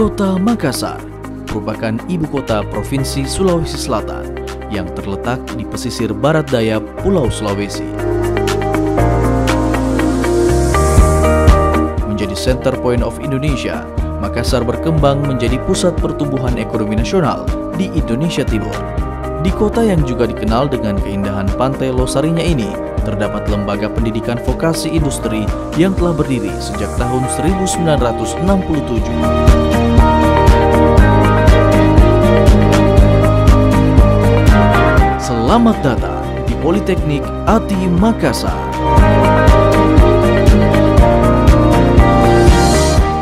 Kota Makassar merupakan ibu kota Provinsi Sulawesi Selatan yang terletak di pesisir barat daya Pulau Sulawesi. Menjadi center point of Indonesia, Makassar berkembang menjadi pusat pertumbuhan ekonomi nasional di Indonesia Timur. Di kota yang juga dikenal dengan keindahan pantai Losarinya ini, terdapat lembaga pendidikan vokasi industri yang telah berdiri sejak tahun 1967. Selamat datang di Politeknik Ati Makassar.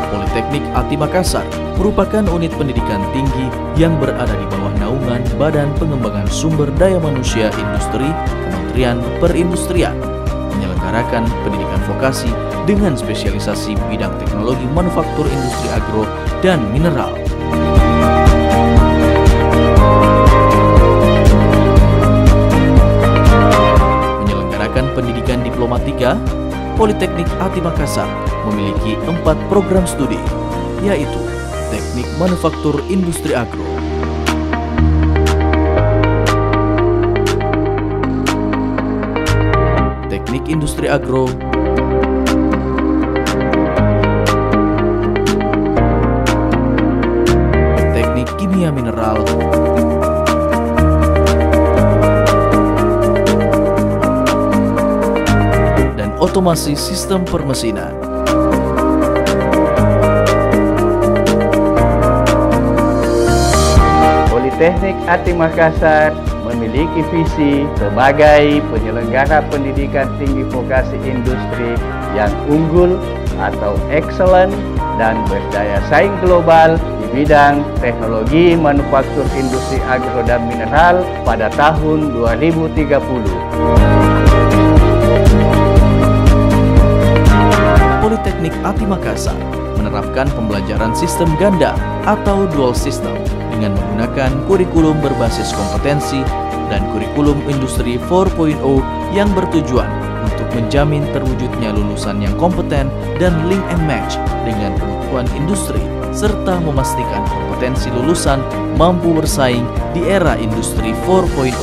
Politeknik Ati Makassar merupakan unit pendidikan tinggi yang berada di bawah naungan Badan Pengembangan Sumber Daya Manusia Industri Kementerian Perindustrian, menyelenggarakan pendidikan vokasi dengan spesialisasi bidang teknologi manufaktur industri agro dan mineral. Menyelenggarakan pendidikan Diploma 3, Politeknik Ati Makassar memiliki 4 program studi, yaitu Teknik Manufaktur Industri Agro, Teknik Industri Agro, Teknik Kimia Mineral, dan Otomasi Sistem Permesinan. Politeknik Ati Makassar memiliki visi sebagai penyelenggara pendidikan tinggi vokasi industri yang unggul atau excellent dan berdaya saing global di bidang teknologi manufaktur industri agro dan mineral pada tahun 2030. Politeknik Ati Makassar menerapkan pembelajaran sistem ganda atau dual system dengan menggunakan kurikulum berbasis kompetensi dan kurikulum industri 4.0 yang bertujuan untuk menjamin terwujudnya lulusan yang kompeten dan link and match dengan kebutuhan industri, serta memastikan kompetensi lulusan mampu bersaing di era industri 4.0.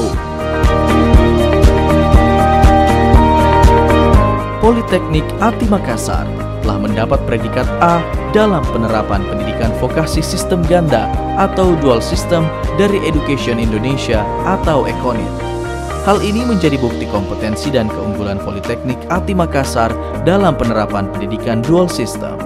Politeknik Ati Makassar telah mendapat predikat A dalam penerapan pendidikan vokasi sistem ganda atau dual system dari Education Indonesia atau Econit. Hal ini menjadi bukti kompetensi dan keunggulan Politeknik Ati Makassar dalam penerapan pendidikan dual system.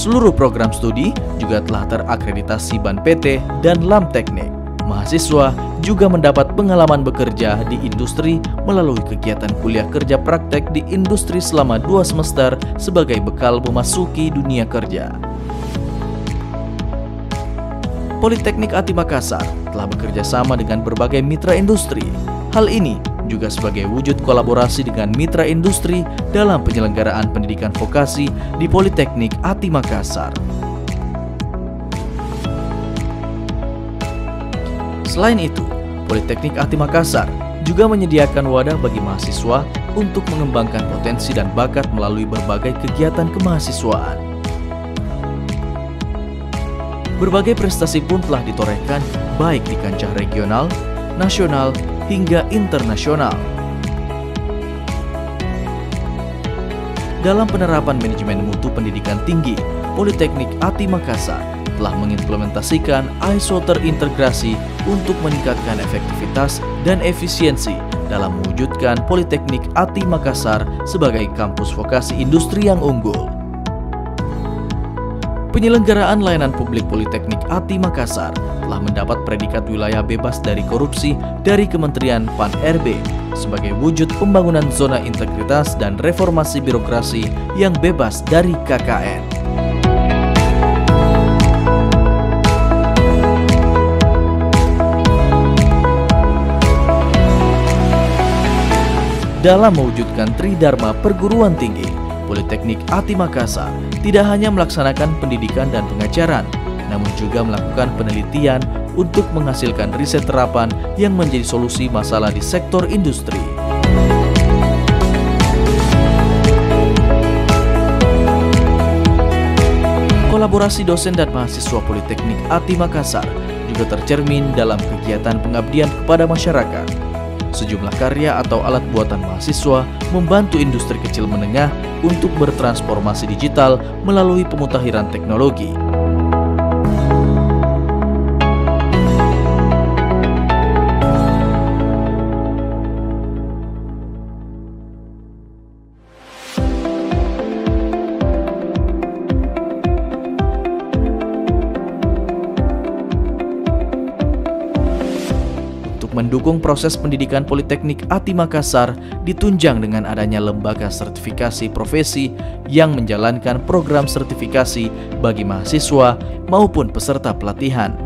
Seluruh program studi juga telah terakreditasi BAN PT dan LAM Teknik. Mahasiswa juga mendapat pengalaman bekerja di industri melalui kegiatan kuliah kerja praktek di industri selama 2 semester sebagai bekal memasuki dunia kerja. Politeknik Ati Makassar telah bekerja sama dengan berbagai mitra industri. Hal ini juga sebagai wujud kolaborasi dengan mitra industri dalam penyelenggaraan pendidikan vokasi di Politeknik Ati Makassar. Selain itu, Politeknik Ati Makassar juga menyediakan wadah bagi mahasiswa untuk mengembangkan potensi dan bakat melalui berbagai kegiatan kemahasiswaan. Berbagai prestasi pun telah ditorehkan baik di kancah regional, nasional, hingga internasional. Dalam penerapan manajemen mutu pendidikan tinggi, Politeknik Ati Makassar telah mengimplementasikan ISO terintegrasi untuk meningkatkan efektivitas dan efisiensi dalam mewujudkan Politeknik Ati Makassar sebagai kampus vokasi industri yang unggul. Penyelenggaraan layanan publik Politeknik Ati Makassar telah mendapat predikat wilayah bebas dari korupsi dari Kementerian Pan-RB sebagai wujud pembangunan zona integritas dan reformasi birokrasi yang bebas dari KKN. Dalam mewujudkan Tridharma Perguruan Tinggi, Politeknik Ati Makassar tidak hanya melaksanakan pendidikan dan pengajaran, namun juga melakukan penelitian, untuk menghasilkan riset terapan yang menjadi solusi masalah di sektor industri. Kolaborasi dosen dan mahasiswa Politeknik ATI Makassar juga tercermin dalam kegiatan pengabdian kepada masyarakat. Sejumlah karya atau alat buatan mahasiswa membantu industri kecil menengah untuk bertransformasi digital melalui pemutahiran teknologi. Mendukung proses pendidikan Politeknik ATI Makassar ditunjang dengan adanya lembaga sertifikasi profesi yang menjalankan program sertifikasi bagi mahasiswa maupun peserta pelatihan.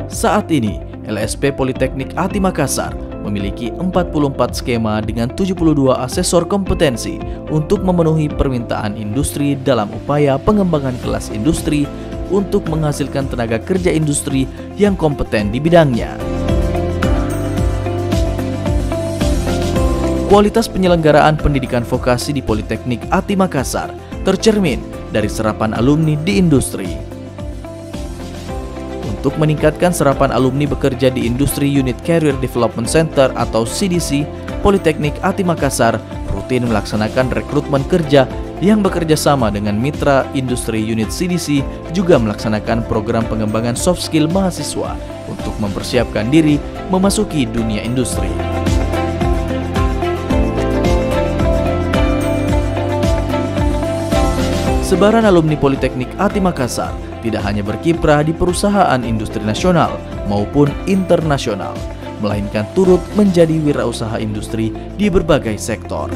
Saat ini, LSP Politeknik ATI Makassar memiliki 44 skema dengan 72 asesor kompetensi untuk memenuhi permintaan industri dalam upaya pengembangan kelas industri untuk menghasilkan tenaga kerja industri yang kompeten di bidangnya. Kualitas penyelenggaraan pendidikan vokasi di Politeknik ATI Makassar tercermin dari serapan alumni di industri. Untuk meningkatkan serapan alumni bekerja di Industri Unit Career Development Center atau CDC, Politeknik ATI Makassar rutin melaksanakan rekrutmen kerja yang bekerja sama dengan mitra industri unit CDC, juga melaksanakan program pengembangan soft skill mahasiswa untuk mempersiapkan diri memasuki dunia industri. Sebaran alumni Politeknik ATI Makassar tidak hanya berkiprah di perusahaan industri nasional maupun internasional, melainkan turut menjadi wirausaha industri di berbagai sektor.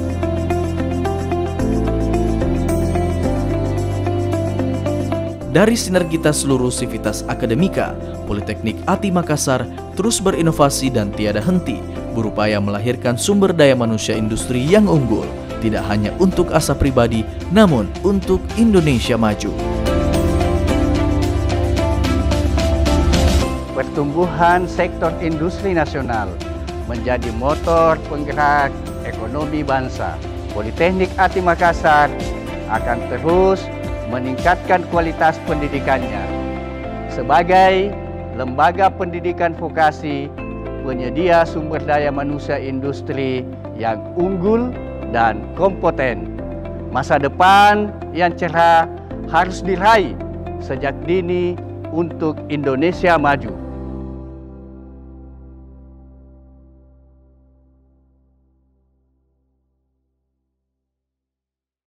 Dari sinergitas seluruh sivitas akademika, Politeknik ATI Makassar terus berinovasi dan tiada henti, berupaya melahirkan sumber daya manusia industri yang unggul, tidak hanya untuk asa pribadi, namun untuk Indonesia maju. Pertumbuhan sektor industri nasional menjadi motor penggerak ekonomi bangsa. Politeknik ATI Makassar akan terus meningkatkan kualitas pendidikannya sebagai lembaga pendidikan vokasi, penyedia sumber daya manusia industri yang unggul dan kompeten. Masa depan yang cerah harus diraih sejak dini untuk Indonesia maju.